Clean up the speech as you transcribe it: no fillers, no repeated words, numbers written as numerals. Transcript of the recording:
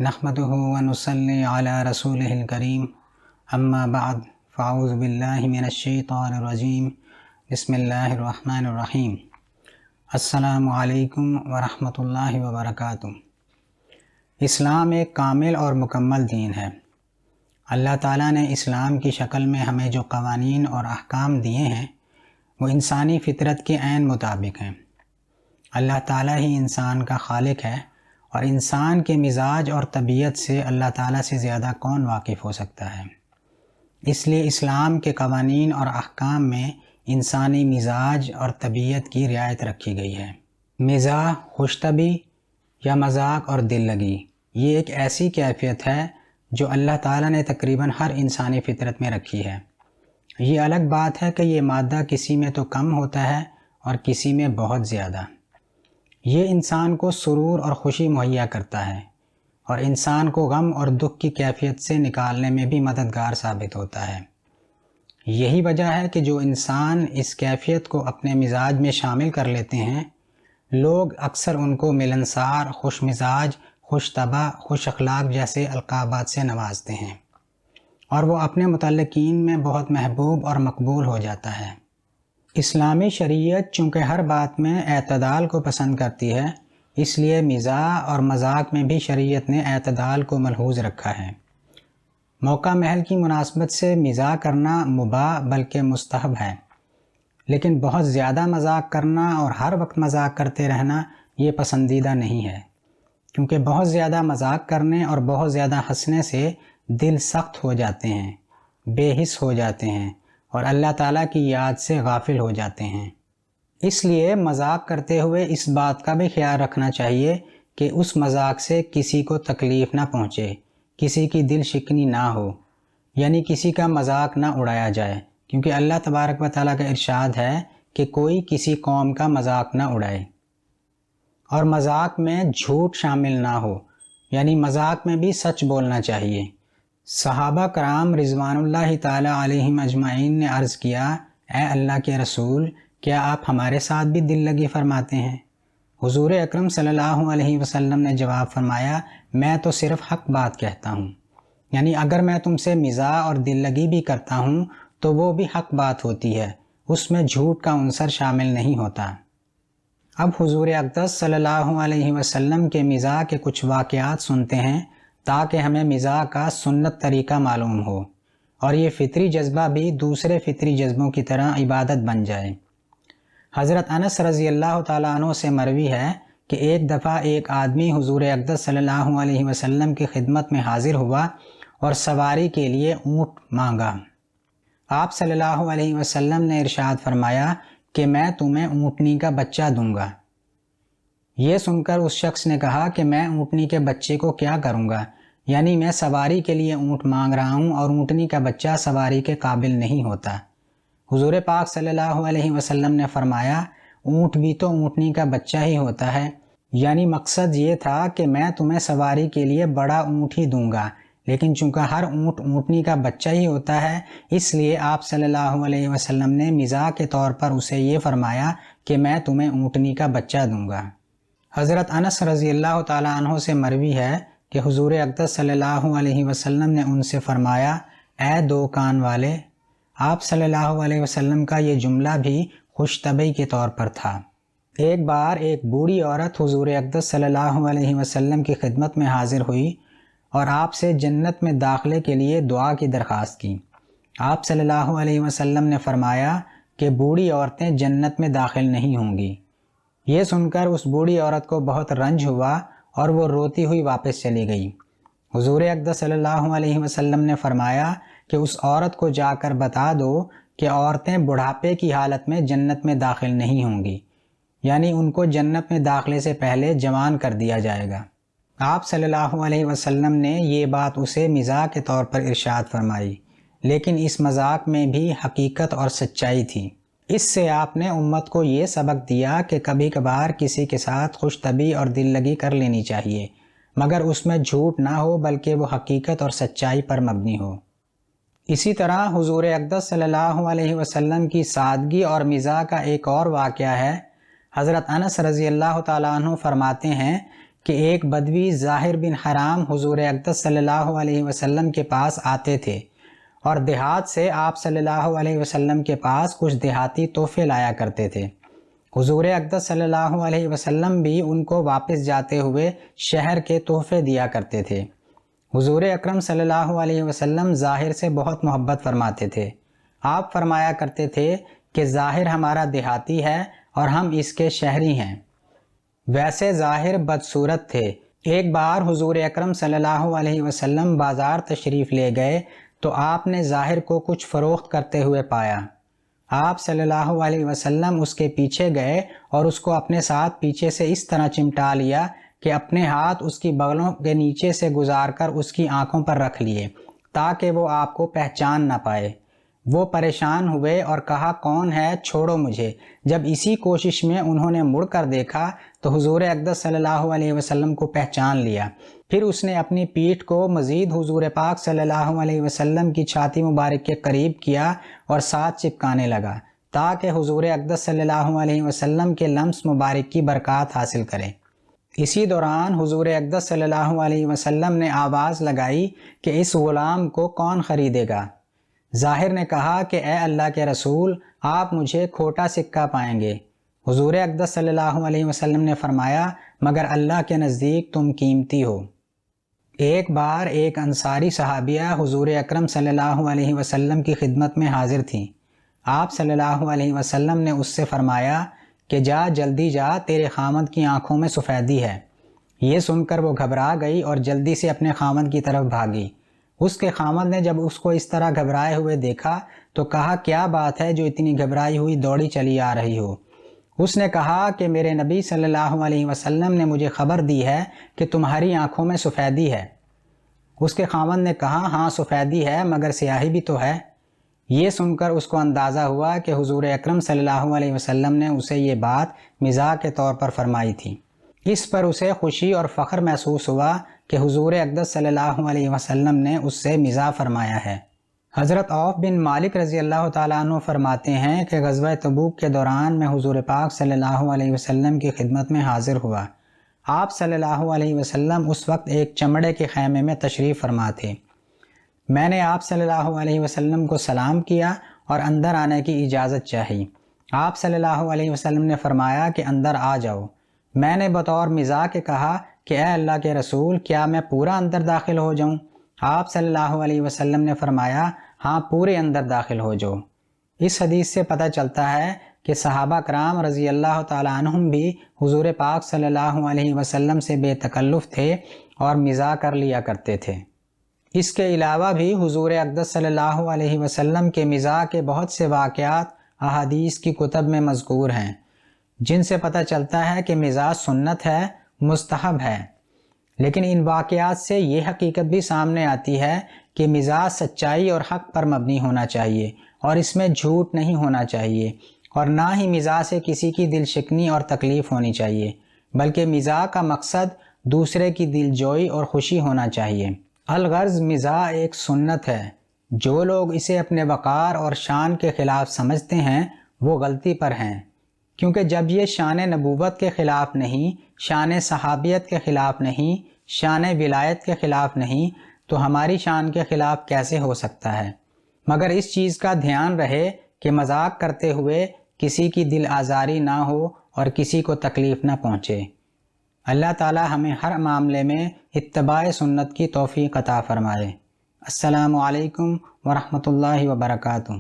نحمدہ ونصلی علی رسولہ الکریم اما بعد فاعوذ باللہ من الشیطان الرجیم بسم اللہ الرحمن الرحیم السلام علیکم ورحمۃ اللہ وبرکاتہ۔ اسلام ایک کامل اور مکمل دین ہے۔ اللہ تعالیٰ نے اسلام کی شکل میں ہمیں جو قوانین اور احکام دیے ہیں وہ انسانی فطرت کے عین مطابق ہیں۔ اللہ تعالیٰ ہی انسان کا خالق ہے اور انسان کے مزاج اور طبیعت سے اللہ تعالیٰ سے زیادہ کون واقف ہو سکتا ہے۔ اس لیے اسلام کے قوانین اور احکام میں انسانی مزاج اور طبیعت کی رعایت رکھی گئی ہے۔ مزاح، خوش طبعی یا مذاق اور دل لگی، یہ ایک ایسی کیفیت ہے جو اللہ تعالیٰ نے تقریباً ہر انسانی فطرت میں رکھی ہے۔ یہ الگ بات ہے کہ یہ مادہ کسی میں تو کم ہوتا ہے اور کسی میں بہت زیادہ۔ یہ انسان کو سرور اور خوشی مہیا کرتا ہے اور انسان کو غم اور دکھ کی کیفیت سے نکالنے میں بھی مددگار ثابت ہوتا ہے۔ یہی وجہ ہے کہ جو انسان اس کیفیت کو اپنے مزاج میں شامل کر لیتے ہیں، لوگ اکثر ان کو ملنسار، خوش مزاج، خوش طبع، خوش اخلاق جیسے القابات سے نوازتے ہیں اور وہ اپنے متعلقین میں بہت محبوب اور مقبول ہو جاتا ہے۔ اسلامی شریعت چونکہ ہر بات میں اعتدال کو پسند کرتی ہے، اس لیے مزاح اور مذاق میں بھی شریعت نے اعتدال کو ملحوظ رکھا ہے۔ موقع محل کی مناسبت سے مزاح کرنا مباح بلکہ مستحب ہے، لیکن بہت زیادہ مذاق کرنا اور ہر وقت مذاق کرتے رہنا یہ پسندیدہ نہیں ہے، کیونکہ بہت زیادہ مذاق کرنے اور بہت زیادہ ہنسنے سے دل سخت ہو جاتے ہیں، بے حس ہو جاتے ہیں اور اللہ تعالیٰ کی یاد سے غافل ہو جاتے ہیں۔ اس لیے مذاق کرتے ہوئے اس بات کا بھی خیال رکھنا چاہیے کہ اس مذاق سے کسی کو تکلیف نہ پہنچے، کسی کی دل شکنی نہ ہو، یعنی کسی کا مذاق نہ اڑایا جائے، کیونکہ اللہ تبارک و تعالیٰ کا ارشاد ہے کہ کوئی کسی قوم کا مذاق نہ اڑائے۔ اور مذاق میں جھوٹ شامل نہ ہو، یعنی مذاق میں بھی سچ بولنا چاہیے۔ صحابہ کرام رضوان اللہ تعالیٰ علیہم اجمعین نے عرض کیا، اے اللہ کے رسول، کیا آپ ہمارے ساتھ بھی دل لگی فرماتے ہیں؟ حضور اکرم صلی اللہ علیہ وسلم نے جواب فرمایا، میں تو صرف حق بات کہتا ہوں، یعنی اگر میں تم سے مزاح اور دل لگی بھی کرتا ہوں تو وہ بھی حق بات ہوتی ہے، اس میں جھوٹ کا عنصر شامل نہیں ہوتا۔ اب حضور اقدس صلی اللہ علیہ وسلم کے مزاح کے کچھ واقعات سنتے ہیں تاکہ ہمیں مزاح کا سنت طریقہ معلوم ہو اور یہ فطری جذبہ بھی دوسرے فطری جذبوں کی طرح عبادت بن جائے۔ حضرت انس رضی اللہ تعالیٰ عنہ سے مروی ہے کہ ایک دفعہ ایک آدمی حضور اقدس صلی اللہ علیہ وسلم کی خدمت میں حاضر ہوا اور سواری کے لیے اونٹ مانگا۔ آپ صلی اللہ علیہ وسلم نے ارشاد فرمایا کہ میں تمہیں اونٹنی کا بچہ دوں گا۔ یہ سن کر اس شخص نے کہا کہ میں اونٹنی کے بچے کو کیا کروں گا، یعنی میں سواری کے لیے اونٹ مانگ رہا ہوں اور اونٹنی کا بچہ سواری کے قابل نہیں ہوتا۔ حضور پاک صلی اللہ علیہ وسلم نے فرمایا، اونٹ بھی تو اونٹنی کا بچہ ہی ہوتا ہے، یعنی مقصد یہ تھا کہ میں تمہیں سواری کے لیے بڑا اونٹ ہی دوں گا، لیکن چونکہ ہر اونٹ اونٹنی کا بچہ ہی ہوتا ہے، اس لیے آپ صلی اللہ علیہ وسلم نے مزاح کے طور پر اسے یہ فرمایا کہ میں تمہیں اونٹنی کا بچہ دوں گا۔ حضرت انس رضی اللہ تعالیٰ عنہ سے مروی ہے کہ حضور اقدس صلی اللہ علیہ وسلم نے ان سے فرمایا، اے دو کان والے۔ آپ صلی اللہ علیہ وسلم کا یہ جملہ بھی خوش طبعی کے طور پر تھا۔ ایک بار ایک بوڑھی عورت حضور اقدس صلی اللہ علیہ وسلم کی خدمت میں حاضر ہوئی اور آپ سے جنت میں داخلے کے لیے دعا کی درخواست کی۔ آپ صلی اللہ علیہ وسلم نے فرمایا کہ بوڑھی عورتیں جنت میں داخل نہیں ہوں گی۔ یہ سن کر اس بوڑھی عورت کو بہت رنج ہوا اور وہ روتی ہوئی واپس چلی گئی۔ حضور اقدس صلی اللہ علیہ وسلم نے فرمایا کہ اس عورت کو جا کر بتا دو کہ عورتیں بڑھاپے کی حالت میں جنت میں داخل نہیں ہوں گی، یعنی ان کو جنت میں داخلے سے پہلے جوان کر دیا جائے گا۔ آپ صلی اللہ علیہ وسلم نے یہ بات اسے مزاح کے طور پر ارشاد فرمائی، لیکن اس مذاق میں بھی حقیقت اور سچائی تھی۔ اس سے آپ نے امت کو یہ سبق دیا کہ کبھی کبھار کسی کے ساتھ خوش طبعی اور دل لگی کر لینی چاہیے، مگر اس میں جھوٹ نہ ہو بلکہ وہ حقیقت اور سچائی پر مبنی ہو۔ اسی طرح حضور اقدس صلی اللہ علیہ وسلم کی سادگی اور مزاح کا ایک اور واقعہ ہے۔ حضرت انس رضی اللہ تعالیٰ عنہ فرماتے ہیں کہ ایک بدوی ظاہر بن حرام حضور اقدس صلی اللہ علیہ وسلم کے پاس آتے تھے اور دیہات سے آپ صلی اللہ علیہ وسلم کے پاس کچھ دیہاتی تحفے لایا کرتے تھے۔ حضور اقدس صلی اللہ علیہ وسلم بھی ان کو واپس جاتے ہوئے شہر کے تحفے دیا کرتے تھے۔ حضور اکرم صلی اللہ علیہ وسلم ظاہر سے بہت محبت فرماتے تھے۔ آپ فرمایا کرتے تھے کہ ظاہر ہمارا دیہاتی ہے اور ہم اس کے شہری ہیں۔ ویسے ظاہر بدصورت تھے۔ ایک بار حضور اکرم صلی اللہ علیہ وسلم بازار تشریف لے گئے تو آپ نے ظاہر کو کچھ فروخت کرتے ہوئے پایا۔ آپ صلی اللہ علیہ وسلم اس کے پیچھے گئے اور اس کو اپنے ساتھ پیچھے سے اس طرح چمٹا لیا کہ اپنے ہاتھ اس کی بغلوں کے نیچے سے گزار کر اس کی آنکھوں پر رکھ لیے تاکہ وہ آپ کو پہچان نہ پائے۔ وہ پریشان ہوئے اور کہا کون ہے، چھوڑو مجھے۔ جب اسی کوشش میں انہوں نے مڑ کر دیکھا تو حضور اقدس صلی اللہ علیہ وسلم کو پہچان لیا۔ پھر اس نے اپنی پیٹھ کو مزید حضور پاک صلی اللہ علیہ وسلم کی چھاتی مبارک کے قریب کیا اور ساتھ چپکانے لگا تاکہ حضور اقدس صلی اللہ علیہ وسلم کے لمس مبارک کی برکات حاصل کرے۔ اسی دوران حضور اقدس صلی اللہ علیہ وسلم نے آواز لگائی کہ اس غلام کو کون خریدے گا؟ ظاہر نے کہا کہ اے اللہ کے رسول، آپ مجھے کھوٹا سکہ پائیں گے۔ حضور اقدس صلی اللہ علیہ وسلم نے فرمایا مگر اللہ کے نزدیک تم قیمتی ہو۔ ایک بار ایک انصاری صحابیہ حضور اکرم صلی اللہ علیہ وسلم کی خدمت میں حاضر تھیں۔ آپ صلی اللہ علیہ وسلم نے اس سے فرمایا کہ جا جلدی جا، تیرے خامد کی آنکھوں میں سفیدی ہے۔ یہ سن کر وہ گھبرا گئی اور جلدی سے اپنے خامد کی طرف بھاگی۔ اس کے خامد نے جب اس کو اس طرح گھبرائے ہوئے دیکھا تو کہا کیا بات ہے جو اتنی گھبرائی ہوئی دوڑی چلی آ رہی ہو؟ اس نے کہا کہ میرے نبی صلی اللہ علیہ وسلم نے مجھے خبر دی ہے کہ تمہاری آنکھوں میں سفیدی ہے۔ اس کے خامد نے کہا ہاں سفیدی ہے مگر سیاہی بھی تو ہے۔ یہ سن کر اس کو اندازہ ہوا کہ حضور اکرم صلی اللہ علیہ وسلم نے اسے یہ بات مزاح کے طور پر فرمائی تھی۔ اس پر اسے خوشی اور فخر محسوس ہوا کہ حضور اقدس صلی اللہ علیہ وسلم نے اس سے مزاح فرمایا ہے۔ حضرت عوف بن مالک رضی اللہ تعالیٰ عنہ فرماتے ہیں کہ غزوہ تبوک کے دوران میں حضور پاک صلی اللہ علیہ وسلم کی خدمت میں حاضر ہوا۔ آپ صلی اللہ علیہ وسلم اس وقت ایک چمڑے کے خیمے میں تشریف فرما تھے۔ میں نے آپ صلی اللہ علیہ وسلم کو سلام کیا اور اندر آنے کی اجازت چاہی۔ آپ صلی اللہ علیہ وسلم نے فرمایا کہ اندر آ جاؤ۔ میں نے بطور مزاح کے کہا کہ اے اللہ کے رسول، کیا میں پورا اندر داخل ہو جاؤں؟ آپ صلی اللہ علیہ وسلم نے فرمایا ہاں پورے اندر داخل ہو جاؤ۔ اس حدیث سے پتہ چلتا ہے کہ صحابہ کرام رضی اللہ تعالیٰ عنہم بھی حضور پاک صلی اللہ علیہ وسلم سے بے تکلف تھے اور مزاح کر لیا کرتے تھے۔ اس کے علاوہ بھی حضور اقدس صلی اللہ علیہ وسلم کے مزاح کے بہت سے واقعات احادیث کی کتب میں مذکور ہیں، جن سے پتہ چلتا ہے کہ مزاح سنت ہے، مستحب ہے۔ لیکن ان واقعات سے یہ حقیقت بھی سامنے آتی ہے کہ مزاح سچائی اور حق پر مبنی ہونا چاہیے اور اس میں جھوٹ نہیں ہونا چاہیے، اور نہ ہی مزاح سے کسی کی دل شکنی اور تکلیف ہونی چاہیے، بلکہ مزاح کا مقصد دوسرے کی دل جوئی اور خوشی ہونا چاہیے۔ الغرض مزاح ایک سنت ہے۔ جو لوگ اسے اپنے وقار اور شان کے خلاف سمجھتے ہیں وہ غلطی پر ہیں، کیونکہ جب یہ شان نبوت کے خلاف نہیں، شان صحابیت کے خلاف نہیں، شان ولایت کے خلاف نہیں، تو ہماری شان کے خلاف کیسے ہو سکتا ہے؟ مگر اس چیز کا دھیان رہے کہ مذاق کرتے ہوئے کسی کی دل آزاری نہ ہو اور کسی کو تکلیف نہ پہنچے۔ اللہ تعالی ہمیں ہر معاملے میں اتباع سنت کی توفیق عطا فرمائے۔ السلام علیکم ورحمۃ اللہ وبرکاتہ۔